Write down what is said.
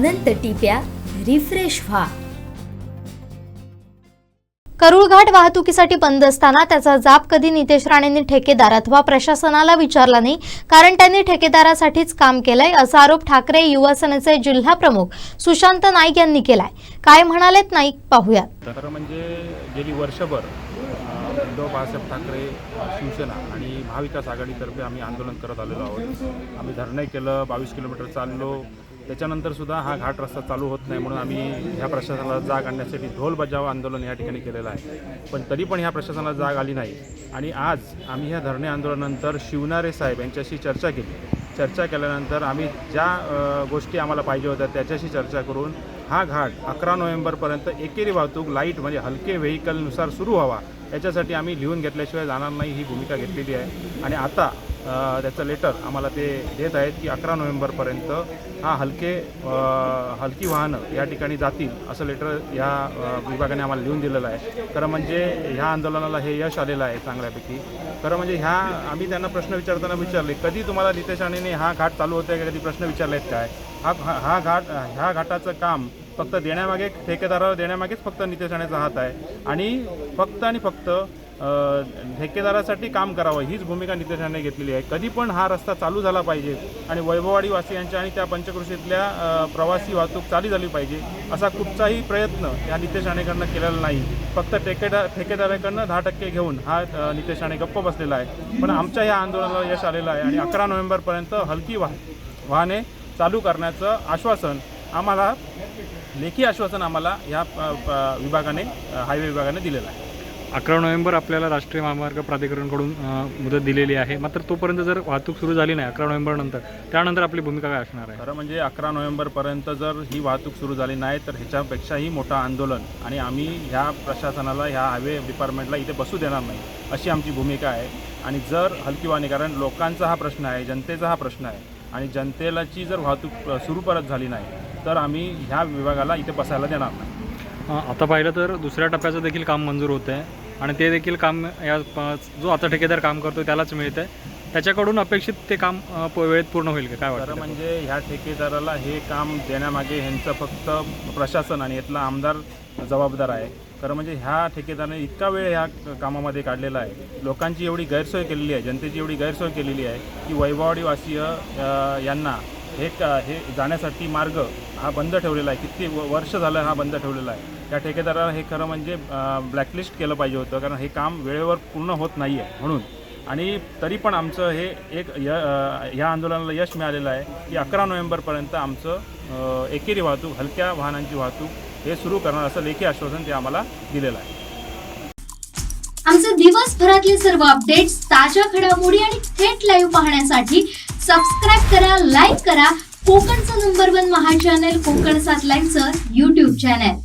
अनंत टिप्या refresh व्हा। करूळ घाट वाहतुकीसाठी बंद असताना त्याचा जाब कधी नितेश राणेंनी ठेकेदार अथवा प्रशासनाला विचारला नाही, कारण त्यांनी ठेकेदारासाठीच काम केलंय असा आरोप ठाकरे युवा सेनेचे जिल्हा प्रमुख सुशांत नाईक यांनी केलाय। काय म्हणालेत नाईक पाहूयात। खरं म्हणजे गेली वर्षभर उद्धव बाळासाहेब ठाकरे शिवसेना आणि महाविकास आघाडीतर्फे आम्ही आंदोलन करत आलेलो आहोत। आम्ही धरणे केलं, 22 किलोमीटर चाललो, त्याच्यानंतर सुद्धा हा घाट रस्ता चालू होत नाही म्हणून आम्ही ह्या प्रशासनाला जाग आणण्यासाठी ढोल बजाव आंदोलन या ठिकाणी केलेलं आहे। पण तरी पण ह्या प्रशासनाला जाग आली नाही आणि आज आम्ही ह्या धरणे आंदोलनानंतर शिवनारे साहेब यांच्याशी चर्चा केली। चर्चा केल्यानंतर आम्ही ज्या गोष्टी आम्हाला पाहिजे होत्या त्याच्याशी चर्चा करून हा घाट 11 नोव्हेंबरपर्यंत एकेरी वाहतूक लाईट म्हणजे हलके व्हेकलनुसार सुरू व्हावा याच्यासाठी आम्ही लिहून घेतल्याशिवाय जाणार नाही ही भूमिका घेतलेली आहे। आणि आता त्याचं लेटर आम्हाला ते देत आहेत की 11 नोव्हेंबरपर्यंत हा हलकी वाहनं या ठिकाणी जातील असं लेटर या विभागाने आम्हाला लिहून दिलेलं आहे। खरं म्हणजे ह्या आंदोलनाला हे यश आलेलं आहे चांगल्यापैकी। खरं म्हणजे आम्ही त्यांना प्रश्न विचारताना विचारले, कधी तुम्हाला नितेश राणेंनी हा घाट चालू होतं आहे का, कधी प्रश्न विचारलेत काय? ह्या घाटाचं काम फक्त देण्यामागे, ठेकेदाराला देण्यामागेच फक्त नितेश राणेंचा हात आहे आणि फक्त ठेकेदारासाठी काम करावं हीच भूमिका नितेश राणे घेतलेली आहे। कधी पण हा रस्ता चालू झाला पाहिजे आणि वैभववाडी वासियांच्या आणि त्या पंचक्रोशीतल्या प्रवासी वाहतूक चालू झाली पाहिजे असा कुठचाही प्रयत्न या नितेश राणेकडनं केलेला नाही। फक्त ठेकेदाराकडनं 10% घेऊन हा नितेश राणे गप्प बसलेला आहे। पण आमच्या ह्या आंदोलनाला यश आलेलं आहे आणि 11 नोव्हेंबरपर्यंत हलकी वाहने चालू करण्याचं आश्वासन आम्हाला, लेखी आश्वासन आम्हाला ह्या विभागाने, हायवे विभागाने दिलेलं आहे। 11 नोव्हेंबर आपल्याला राष्ट्रीय महामार्ग प्राधिकरणकडून मुदत दिलेली आहे, मात्र तोपर्यंत जर वाहतूक सुरू झाली नाही 11 नोव्हेंबर त्यानंतर आपली भूमिका काय असणार आहे? खरं म्हणजे 11 नोव्हेंबरपर्यंत जर ही वाहतूक सुरू झाली नाही तर ह्याच्यापेक्षाही मोठं आंदोलन आणि आम्ही ह्या प्रशासनाला, ह्या हायवे डिपार्टमेंटला इथे बसू देणार नाही अशी आमची भूमिका आहे। आणि जर हलकी वाहने, कारण लोकांचा हा प्रश्न आहे, जनतेचा हा प्रश्न आहे आणि जनतेलाची जर वाहतूक सुरू परत झाली नाही तर आम्ही ह्या विभागाला इथे बसायला देणार नाही। आता पाहिलं तर दुसऱ्या टप्प्याचं देखील काम मंजूर होतं आहे आणि ते देखील काम जो आता ठेकेदार काम करतो त्यालाच मिळतं आहे। त्याच्याकडून अपेक्षित ते काम वेळेत पूर्ण होईल का, काय वाटतं? म्हणजे ह्या ठेकेदाराला हे काम देण्यामागे ह्यांचं फक्त प्रशासन आणि इथला आमदार जबाबदार आहे। खरं म्हणजे ह्या ठेकेदाराने इतका वेळ ह्या कामामध्ये काढलेला आहे, लोकांची एवढी गैरसोय केलेली आहे, जनतेची एवढी गैरसोय केलेली आहे की वैभववाडीवासीय यांना हे जाण्यासाठी मार्ग हा बंद ठेवलेला आहे। किती वर्ष झालं हा बंद ठेवलेला आहे। त्या ठेकेदाराला हे खरं म्हणजे ब्लॅकलिस्ट केलं पाहिजे होतं, कारण हे काम वेळेवर पूर्ण होत नाही आहे म्हणून। आणि तरी पण आमचं हे ह्या आंदोलनाला यश मिळालेलं आहे की 11 नोव्हेंबरपर्यंत आमचं एकेरी वाहतूक, हलक्या वाहनांची वाहतूक हे सुरू करणार असं लेखी आश्वासन ते आम्हाला दिलेलं आहे। आमचे दिवसभरातले सर्व अपडेट्स, ताज्या घडामोडी आणि थेट लाईव्ह पाहण्यासाठी सबस्क्राईब करा, लाईक करा कोकणचं नंबर 1 महा चॅनल कोकण 7 लाईव्हचं YouTube चॅनल।